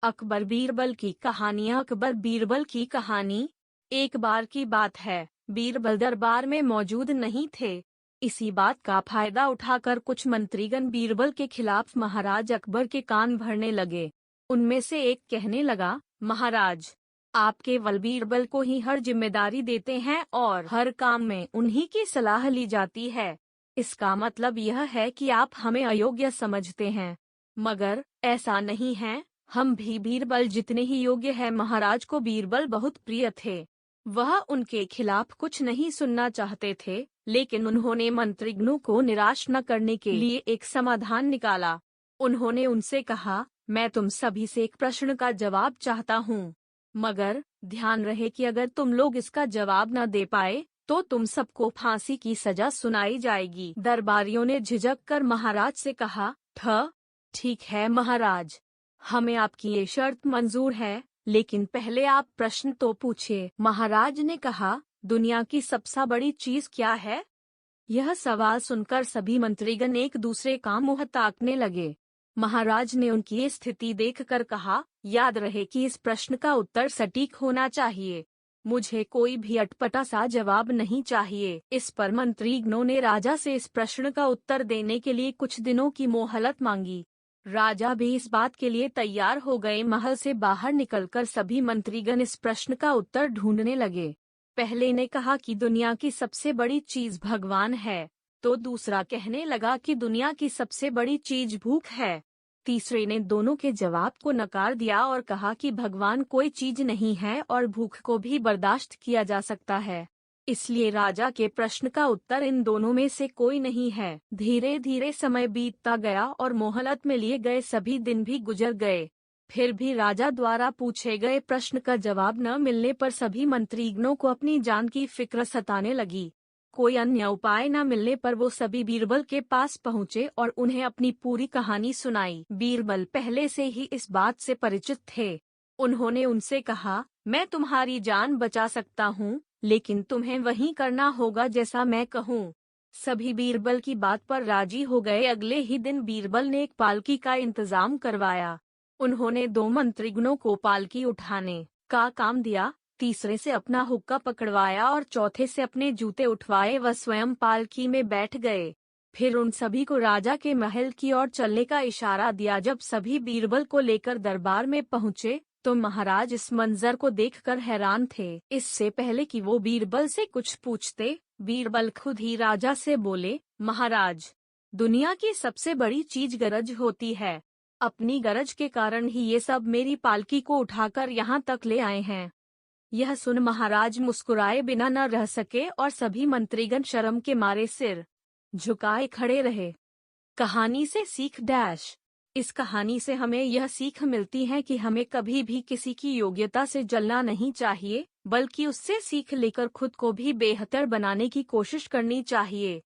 अकबर बीरबल की कहानी। अकबर बीरबल की कहानी। एक बार की बात है, बीरबल दरबार में मौजूद नहीं थे। इसी बात का फायदा उठाकर कुछ मंत्रीगण बीरबल के खिलाफ महाराज अकबर के कान भरने लगे। उनमें से एक कहने लगा, महाराज, आप केवल बीरबल को ही हर जिम्मेदारी देते हैं और हर काम में उन्हीं की सलाह ली जाती है। इसका मतलब यह है कि आप हमें अयोग्य समझते हैं। मगर ऐसा नहीं है, हम भी बीरबल जितने ही योग्य हैं। महाराज को बीरबल बहुत प्रिय थे। वह उनके खिलाफ कुछ नहीं सुनना चाहते थे, लेकिन उन्होंने मंत्रिगणों को निराश न करने के लिए एक समाधान निकाला। उन्होंने उनसे कहा, मैं तुम सभी से एक प्रश्न का जवाब चाहता हूँ, मगर ध्यान रहे कि अगर तुम लोग इसका जवाब न दे पाए तो तुम सबको फांसी की सजा सुनाई जाएगी। दरबारियों ने झिझक कर महाराज से कहा, ठीक है महाराज, हमें आपकी ये शर्त मंजूर है, लेकिन पहले आप प्रश्न तो पूछिए। महाराज ने कहा, दुनिया की सबसे बड़ी चीज क्या है? यह सवाल सुनकर सभी मंत्रीगण एक दूसरे का मुंह ताकने लगे। महाराज ने उनकी ये स्थिति देखकर कहा, याद रहे कि इस प्रश्न का उत्तर सटीक होना चाहिए। मुझे कोई भी अटपटा सा जवाब नहीं चाहिए। इस पर मंत्रीगणों ने राजा से इस प्रश्न का उत्तर देने के लिए कुछ दिनों की मोहलत मांगी। राजा भी इस बात के लिए तैयार हो गए। महल से बाहर निकलकर सभी मंत्रीगण इस प्रश्न का उत्तर ढूंढने लगे। पहले ने कहा कि दुनिया की सबसे बड़ी चीज भगवान है, तो दूसरा कहने लगा कि दुनिया की सबसे बड़ी चीज भूख है। तीसरे ने दोनों के जवाब को नकार दिया और कहा कि भगवान कोई चीज नहीं है और भूख को भी बर्दाश्त किया जा सकता है। इसलिए राजा के प्रश्न का उत्तर इन दोनों में से कोई नहीं है। धीरे धीरे समय बीतता गया और मोहलत में लिए गए सभी दिन भी गुजर गए। फिर भी राजा द्वारा पूछे गए प्रश्न का जवाब न मिलने पर सभी मंत्रीगणों को अपनी जान की फिक्र सताने लगी। कोई अन्य उपाय न मिलने पर वो सभी बीरबल के पास पहुँचे और उन्हें अपनी पूरी कहानी सुनाई। बीरबल पहले से ही इस बात से परिचित थे। उन्होंने उनसे कहा, मैं तुम्हारी जान बचा सकता हूँ, लेकिन तुम्हें वही करना होगा जैसा मैं कहूँ। सभी बीरबल की बात पर राजी हो गए। अगले ही दिन बीरबल ने एक पालकी का इंतजाम करवाया। उन्होंने 2 मंत्रीगणों को पालकी उठाने का काम दिया, तीसरे से अपना हुक्का पकड़वाया और चौथे से अपने जूते उठवाए। वह स्वयं पालकी में बैठ गए। फिर उन सभी को राजा के महल की ओर चलने का इशारा दिया। जब सभी बीरबल को लेकर दरबार में पहुँचे तो महाराज इस मंजर को देखकर हैरान थे। इससे पहले कि वो बीरबल से कुछ पूछते, बीरबल खुद ही राजा से बोले, महाराज, दुनिया की सबसे बड़ी चीज गरज होती है। अपनी गरज के कारण ही ये सब मेरी पालकी को उठाकर यहाँ तक ले आए हैं। यह सुन महाराज मुस्कुराए बिना न रह सके और सभी मंत्रीगण शर्म के मारे सिर झुकाए खड़े रहे। कहानी से सीख डैश। इस कहानी से हमें यह सीख मिलती है कि हमें कभी भी किसी की योग्यता से जलना नहीं चाहिए, बल्कि उससे सीख लेकर खुद को भी बेहतर बनाने की कोशिश करनी चाहिए।